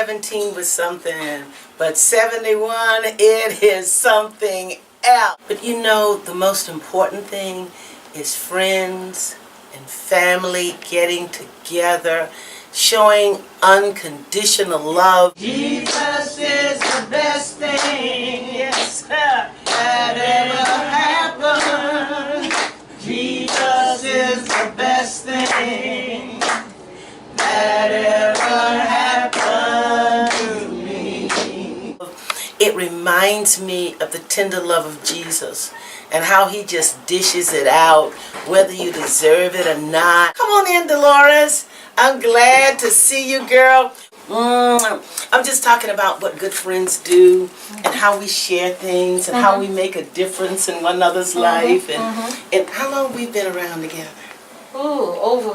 17 was something, but 71, it is something else. But you know, the most important thing is friends and family getting together, showing unconditional love. Jesus is the best thing, yes, that ever happened. Jesus is the best thing that ever happened to me. It reminds me of the tender love of Jesus and how he just dishes it out, whether you deserve it or not. Come on in, Dolores. I'm glad to see you, girl. I'm just talking about what good friends do and how we share things and how we make a difference in one another's life. And how long we've been around together? Oh, over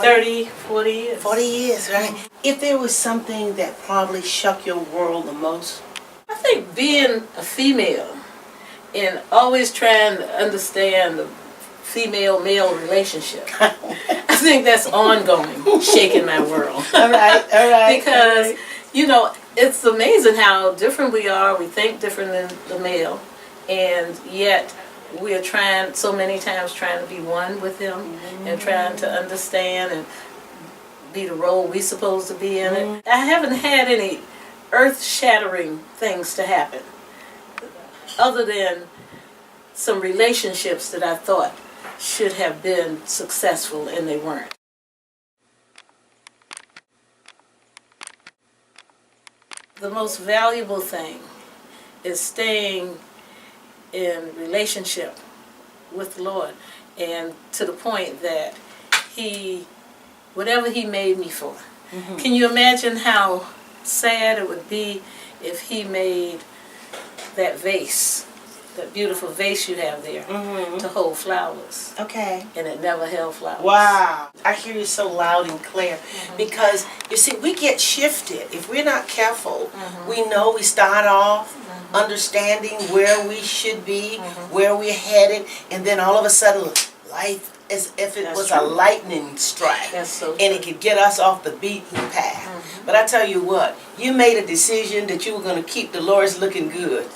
30, 40 years. 40 years, right? If there was something that probably shook your world the most? I think being a female and always trying to understand the female-male relationship. I think that's ongoing, shaking my world. All right. Because, you know, it's amazing how different we are. We think different than the male, and yet we are trying so many times trying to be one with him and trying to understand and be the role we're supposed to be in it. I haven't had any earth-shattering things to happen other than some relationships that I thought should have been successful and they weren't. The most valuable thing is staying in relationship with the Lord, and to the point that whatever he made me for. Can you imagine how sad it would be if he made that vase, that beautiful vase you have there, to hold flowers? Okay. And it never held flowers. Wow. I hear you so loud and clear. Because, you see, we get shifted. If we're not careful, we know we start off understanding where we should be, where we're headed, and then all of a sudden, life, as if it was a lightning strike. That's so and it could get us off the beaten path. But I tell you what, you made a decision that you were going to keep Dolores looking good.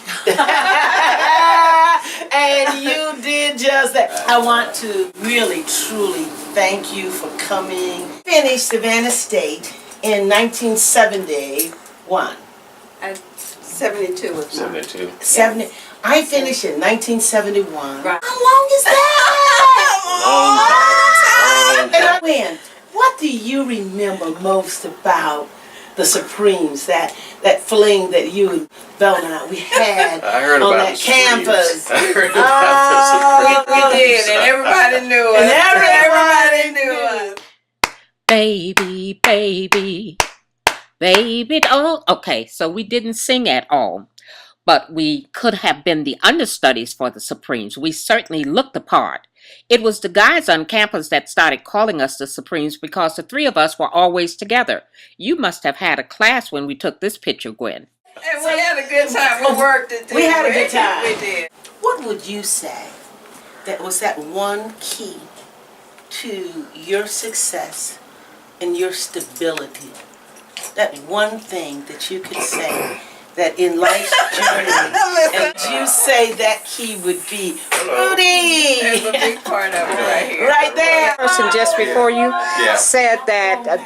And you did just that. I want to really, truly thank you for coming. Finished Savannah State in 1971. 72 was mine. 72. 70. I finished in 1971. Right. How long is that? Long time. And when? What do you remember most about the Supremes? That fling that you and Velma we had I heard on about that the campus. Supremes. I heard about We did, and everybody knew us. And Everybody knew us. Baby, baby, baby. Oh, okay, so we didn't sing at all, but we could have been the understudies for the Supremes. We certainly looked the part. It was the guys on campus that started calling us the Supremes because the three of us were always together. You must have had a class when we took this picture, Gwen. And we had a good time. We worked it. We had a good time. We did. What would you say that was that one key to your success and your stability? That one thing that you could say that in life's journey, and you say that key would be Rudy. There's a big part of it right here. Right there. Person just before you said that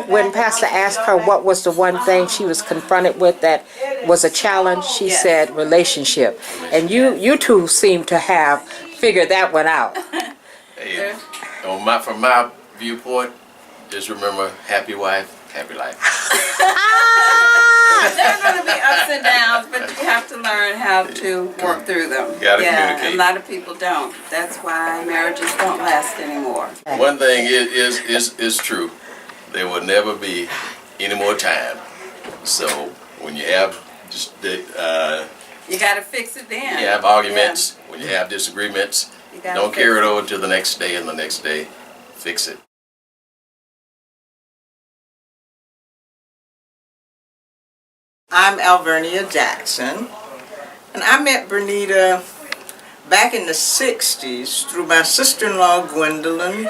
when Pastor asked her what was the one thing she was confronted with that was a challenge, she said relationship. And you two seem to have figured that one out. Hey, from my viewpoint, just remember, happy wife, happy life. There are going to be ups and downs, but you have to learn how to work through them. You gotta communicate. A lot of people don't. That's why marriages don't last anymore. One thing is true. There will never be any more time. So when you have You got to fix it then. you have arguments, when you have disagreements, You gotta don't fix carry it over to the next day and the next day. Fix it. I'm Alvernia Jackson, and I met Bernita back in the 60s through my sister-in-law Gwendolyn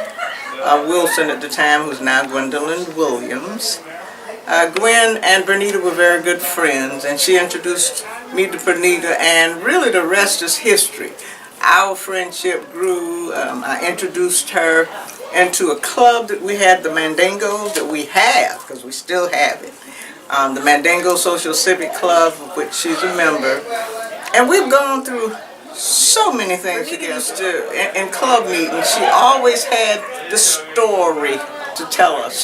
Wilson at the time, who's now Gwendolyn Williams. Gwen and Bernita were very good friends, and she introduced me to Bernita, and really the rest is history. Our friendship grew. I introduced her into a club that we had, the Mandingo, that we have, because we still have it. The Mandingo Social Civic Club, of which she's a member. And we've gone through so many things together. In club meetings, she always had the story to tell us.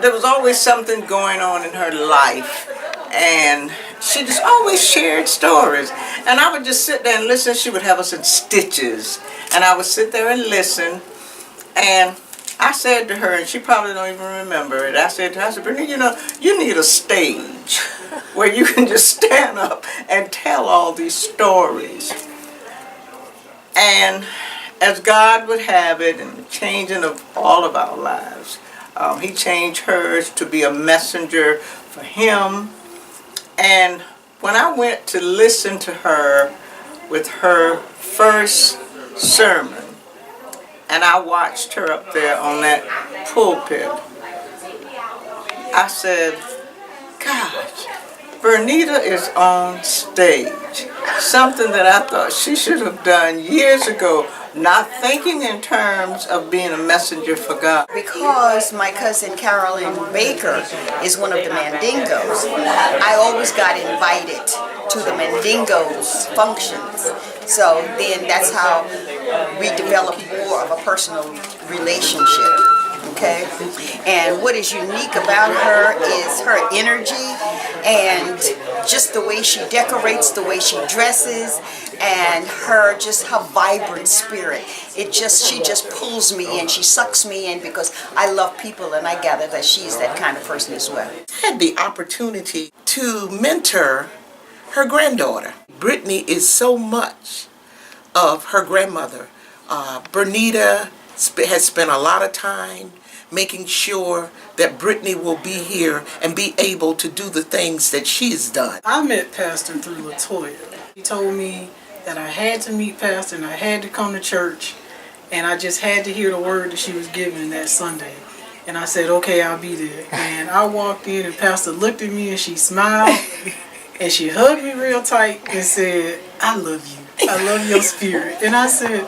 There was always something going on in her life, and she just always shared stories. And I would just sit there and listen. She would have us in stitches, and I would sit there and listen. And I said to her, and she probably don't even remember it, I said to her, Brittany, you need a stage where you can just stand up and tell all these stories. And as God would have it, in the changing of all of our lives, He changed hers to be a messenger for Him. And when I went to listen to her with her first sermon, and I watched her up there on that pulpit, I said, gosh, Bernita is on stage. Something that I thought she should have done years ago, not thinking in terms of being a messenger for God. Because my cousin Carolyn Baker is one of the Mandingos, I always got invited to the Mandingos functions. So then that's how we developed more of a personal relationship. Okay? And what is unique about her is her energy and just the way she decorates, the way she dresses, and her vibrant spirit. She just pulls me in, she sucks me in, because I love people, and I gather that she's that kind of person as well. I had the opportunity to mentor her granddaughter. Brittany is so much of her grandmother. Bernita has spent a lot of time making sure that Brittany will be here and be able to do the things that she's done. I met Pastor through LaToya. He told me that I had to meet Pastor and I had to come to church, and I just had to hear the word that she was giving that Sunday. And I said, okay, I'll be there. And I walked in, and Pastor looked at me and she smiled and she hugged me real tight and said, I love you. I love your spirit. And I said,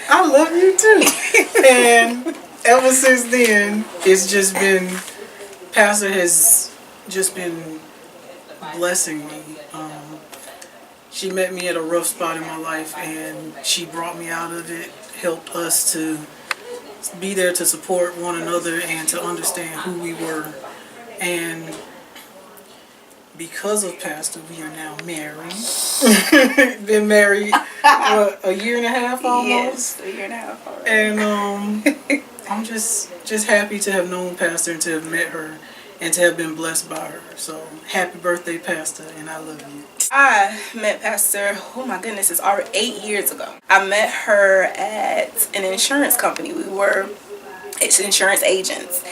I love you too. And ever since then, it's just been, Pastor has just been blessing me. She met me at a rough spot in my life, and she brought me out of it, helped us to be there to support one another and to understand who we were. And because of Pastor, we are now married. Been married, what, a year and a half almost? Yes, a year and a half already. And I'm just happy to have known Pastor and to have met her and to have been blessed by her. So happy birthday, Pastor, and I love you. I met Pastor, oh my goodness, it's already 8 years ago. I met her at an insurance company. We were insurance agents.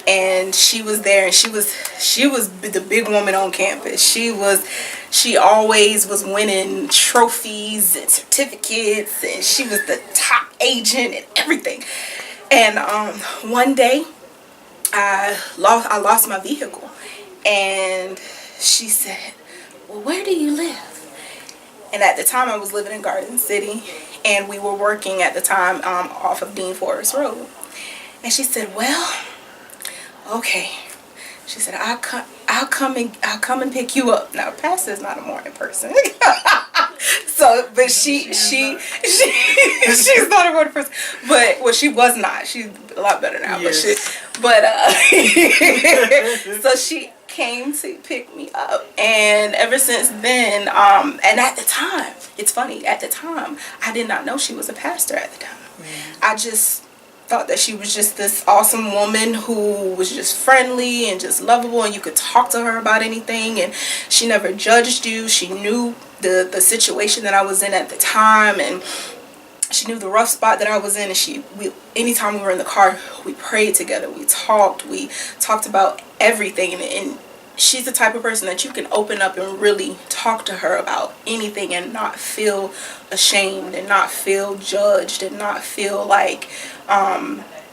And she was there, and she was the big woman on campus. She always was winning trophies and certificates, and she was the top agent and everything. And one day I lost my vehicle, and she said, well, where do you live? And at the time I was living in Garden City, and we were working at the time off of Dean Forest Road. And she said, well, okay. She said, I'll come and pick you up. Now, Pastor's not a morning person. So, but she's not a morning person. But, well, she was not. She's a lot better now. Yes. So she came to pick me up. And ever since then, and at the time, it's funny, at the time, I did not know she was a pastor at the time. I just thought that she was just this awesome woman who was just friendly and just lovable, and you could talk to her about anything, and she never judged you. She knew the situation that I was in at the time, and she knew the rough spot that I was in, and anytime we were in the car, we prayed together, we talked about everything, and she's the type of person that you can open up and really talk to her about anything and not feel ashamed and not feel judged and not feel like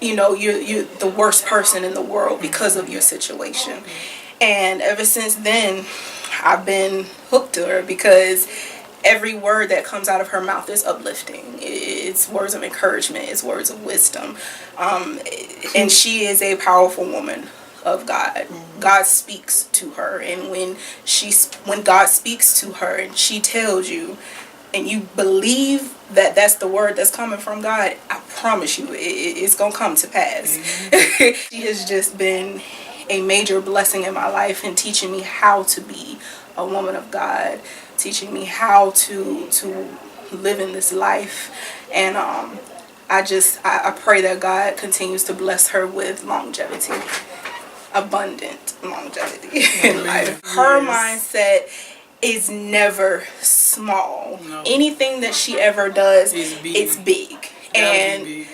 you're the worst person in the world because of your situation. And ever since then, I've been hooked to her because every word that comes out of her mouth is uplifting. It's words of encouragement. It's words of wisdom. And she is a powerful woman of God. God speaks to her, and when God speaks to her and she tells you, and you believe that that's the word that's coming from God, I promise you, it's gonna come to pass. She has just been a major blessing in my life and teaching me how to be a woman of God, teaching me how to live in this life. And I pray that God continues to bless her with longevity, abundant longevity in life. Her mindset is never small. No. Anything that she ever does, It's big. it's big. And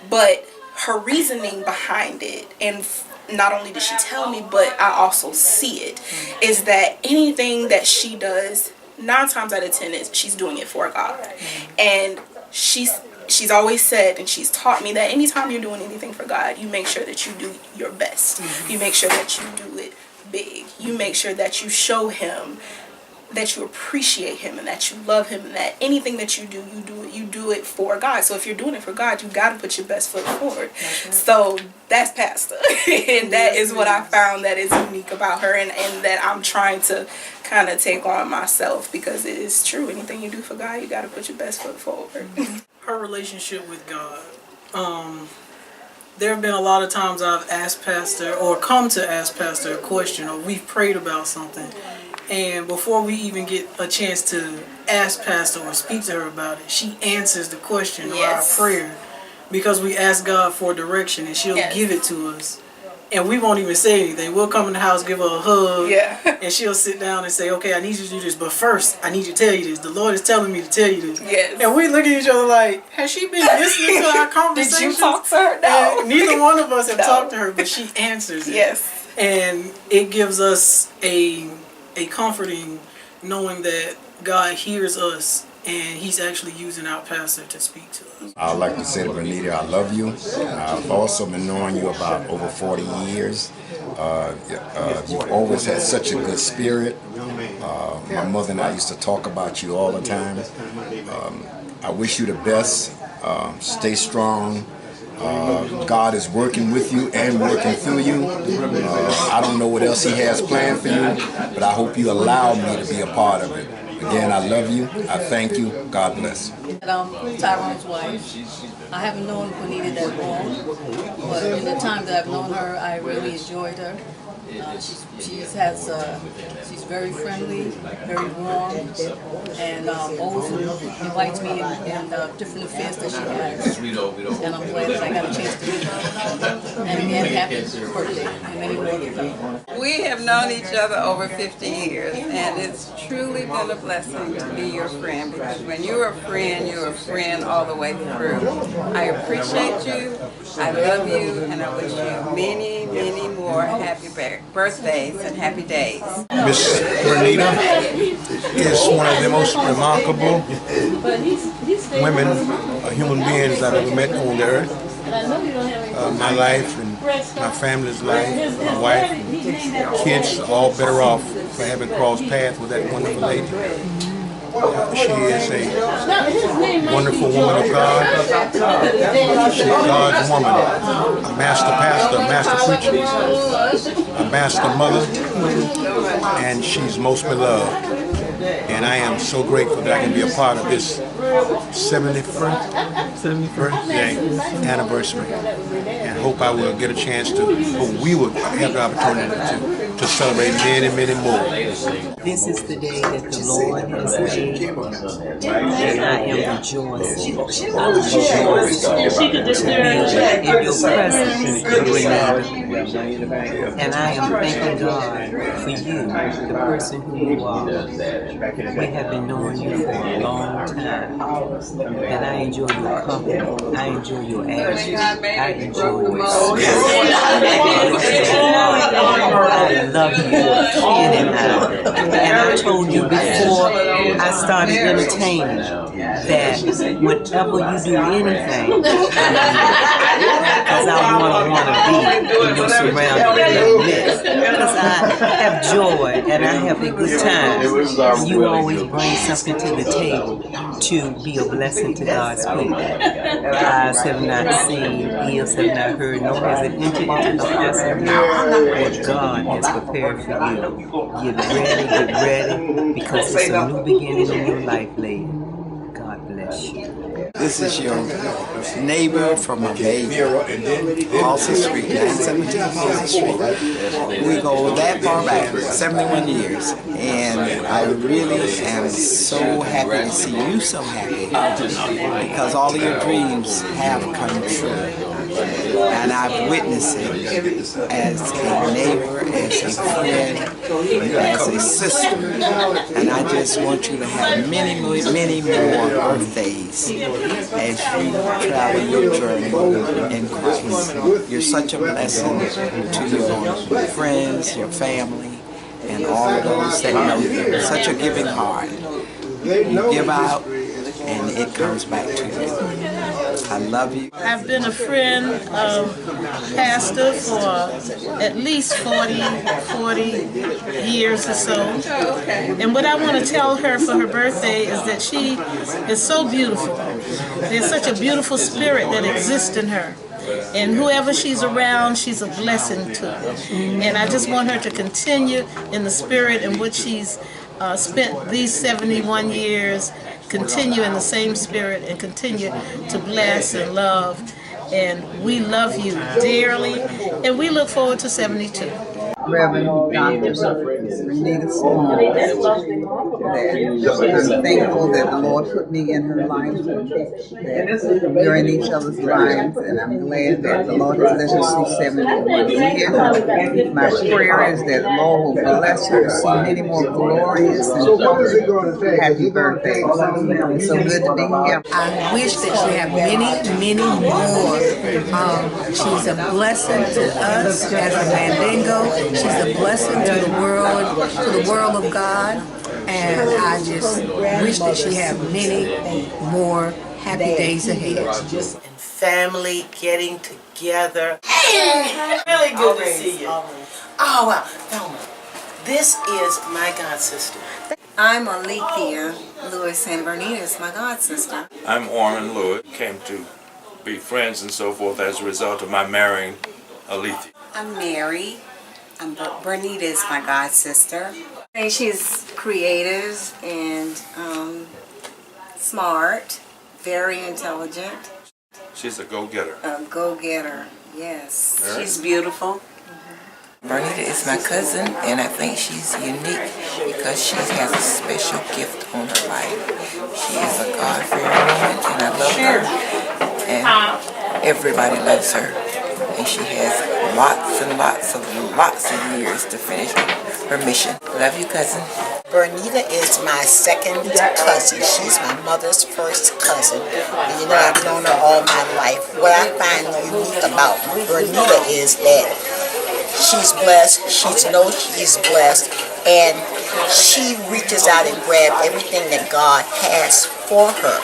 but her reasoning behind it, and not only does she tell me, but I also see it, is that anything that she does, 9 times out of 10 is she's doing it for God. And she's always said, and she's taught me, that anytime you're doing anything for God, you make sure that you do your best. You make sure that you do it big. You make sure that you show him that you appreciate him and that you love him, and that anything that you do it for God. So if you're doing it for God, you got to put your best foot forward. Right. So that's Pastor. And that is what I found that is unique about her, and that I'm trying to kind of take on myself, because it is true. Anything you do for God, you got to put your best foot forward. Her relationship with God. There have been a lot of times I've asked Pastor, or come to ask Pastor a question, or we've prayed about something, and before we even get a chance to ask Pastor or speak to her about it, she answers the question of our prayer, because we ask God for direction and she'll give it to us. And we won't even say anything. We'll come in the house, give her a hug, and she'll sit down and say, okay, I need you to do this, but first, I need you to tell you this. The Lord is telling me to tell you this. Yes. And we look at each other like, has she been listening to our conversations? Did you talk to her? No. And neither one of us have talked to her, but she answers it. Yes. And it gives us a comforting knowing that God hears us and he's actually using our pastor to speak to us. I'd like to say to Bernita, I love you. I've also been knowing you about over 40 years. You've always had such a good spirit. My mother and I used to talk about you all the time. I wish you the best. Stay strong. God is working with you and working through you. I don't know what else he has planned for you, but I hope you allow me to be a part of it. Again, I love you. I thank you. God bless. I'm Tyrone's wife. I haven't known Juanita that long, but in the time that I've known her, I really enjoyed her. She's very friendly, very warm, and always invites me in different affairs that she has. And I'm glad that I got a chance to meet her. And again, happy birthday and many more to come. We have known each other over 50 years, and it's truly been a blessing to be your friend, because when you're a friend all the way through. I appreciate you, I love you, and I wish you many, many more happy birthdays and happy days. Miss Bernita is one of the most remarkable women, human beings I've ever met on the earth. My life and my family's life, my wife and kids are all better off for having crossed paths with that wonderful lady. She is a wonderful woman of God. She's God's woman, a master pastor, a master preacher, a master mother, and she's most beloved. And I am so grateful that I can be a part of this 71st birthday anniversary, and hope I will get a chance to, hope we will have the opportunity to celebrate many, many more. This is the day that the Lord has made, and I am rejoicing. I'm rejoicing in your presence, and I am thanking God for you, the person who you are. We have been knowing you for a long time, and I enjoy your company. I enjoy your attitude. I enjoy your spirit. I love you in and out. And I told you before I started entertaining that whenever you do anything, because I want to be in your surroundings, because I have joy and I have a good time. You always bring something to the table to be a blessing to God's people. Eyes have not seen, ears have not heard, nor has it entered into the hearts of men what God has prepared for you. Get ready, because it's a new beginning in your life, lady. God bless you. This is your neighbor from a baby, Halsey Street, 917 Halsey Street. We go that far back, 71 years, and I really am so happy to see you so happy, because all of your dreams have come true. And I've witnessed it as a neighbor, as a friend, as a sister. And I just want you to have many more birthdays as you travel your journey in Christ. You're such a blessing to your friends, your family, and all of those that know you. Such a giving heart. You give out, and it comes back to you. I love you. I've been a friend of Pastor for at least 40 years or so. And what I want to tell her for her birthday is that she is so beautiful. There's such a beautiful spirit that exists in her. And whoever she's around, she's a blessing to. And I just want her to continue in the spirit in which she's spent these 71 years, continue in the same spirit and continue to bless and love. And we love you dearly, and we look forward to 72. Reverend Dr. Renita Small, that I'm thankful that the Lord put me in her life, that we're in each other's lives, and I'm glad that the Lord has let her see 71 years. My prayer is that the Lord will bless her to see many more glorious and happy birthdays. It's so good to be here. I wish that she had many more. She's a blessing to us as a Mandingo. She's a blessing to the world of God, and I just wish that she had many more happy days ahead. And family getting together. Really good to see you. Oh wow, Thelma, this is my god sister. I'm Alethea Lewis, and Bernita is my god sister. I'm Orman Lewis. Came to be friends and so forth as a result of my marrying Alethea. I'm Mary. Bernita is my god sister. And she's creative and smart, very intelligent. She's a go-getter. A go-getter, yes. She's beautiful. Bernita is my cousin, and I think she's unique because she has a special gift on her life. She is a God-fearing woman, and I love her. And everybody loves her. And she has lots of years to finish her mission. Love you, cousin. Bernita is my second cousin. She's my mother's first cousin. And you know, I've known her all my life. What I find unique about Bernita is that she's blessed. She knows she's blessed. And she reaches out and grabs everything that God has for her.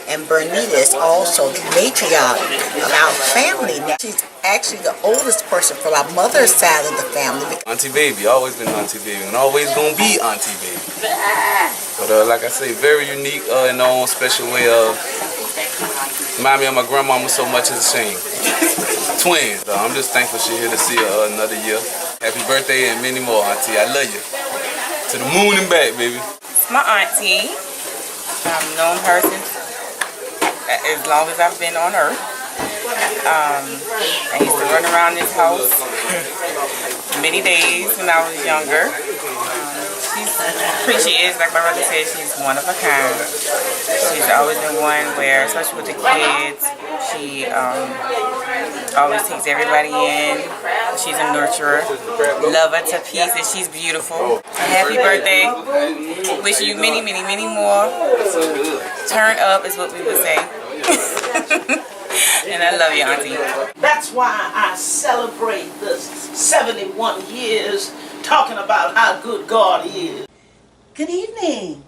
And Bernita is also the matriarch of our family. She's actually the oldest person from our mother's side of the family. Auntie Baby, always been Auntie Baby, and always gonna be Auntie Baby. But like I say, very unique in her own special way. Remind me of my grandmama so much, it's a shame. Twins. I'm just thankful she's here to see her another year. Happy birthday and many more, Auntie. I love you. To the moon and back, baby. It's my auntie. I've known her since as long as I've been on earth. I used to run around this house many days when I was younger. She is, like my brother said, she's one of a kind. She's always been one where, especially with the kids, she always takes everybody in. She's a nurturer. Love her to pieces. She's beautiful. Happy birthday. Wish you many, many, many more. Turn up is what we would say. And I love you, Auntie. That's why I celebrate the 71 years talking about how good God is. Good evening.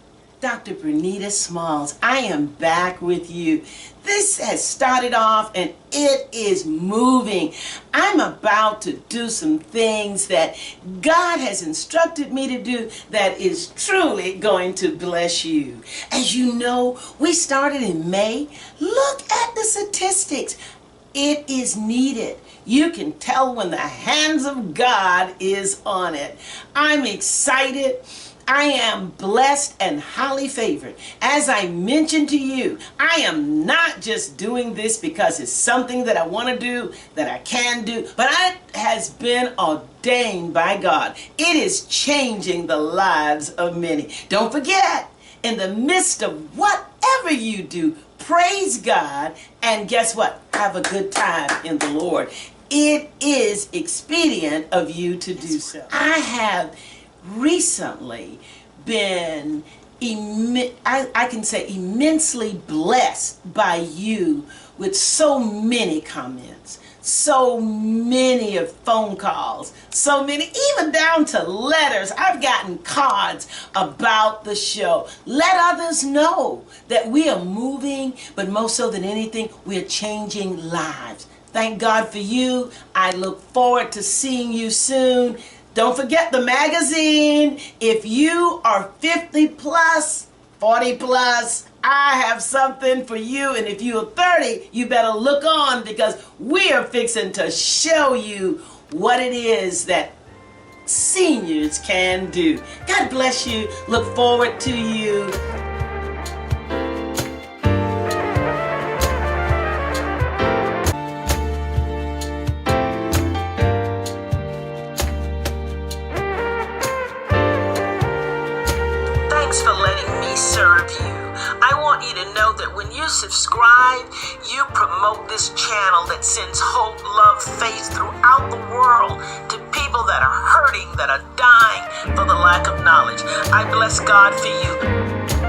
Dr. Bernita Smalls. I am back with you. This has started off and it is moving. I'm about to do some things that God has instructed me to do that is truly going to bless you. As you know, we started in May. Look at the statistics. It is needed. You can tell when the hands of God is on it. I'm excited. I am blessed and highly favored. As I mentioned to you, I am not just doing this because it's something that I want to do, that I can do, but it has been ordained by God. It is changing the lives of many. Don't forget, in the midst of whatever you do, praise God, and guess what? Have a good time in the Lord. It is expedient of you to do so. I have recently been, I can say, immensely blessed by you with so many comments, so many of phone calls, so many, even down to letters. I've gotten cards about the show. Let others know that we are moving, but most so than anything, we are changing lives. Thank God for you. I look forward to seeing you soon. Don't forget the magazine. If you are 50 plus, 40 plus, I have something for you. And if you are 30, you better look on, because we are fixing to show you what it is that seniors can do. God bless you. Look forward to you. Thanks for letting me serve you. I want you to know that when you subscribe, you promote this channel that sends hope, love, faith throughout the world to people that are hurting, that are dying for the lack of knowledge. I bless God for you.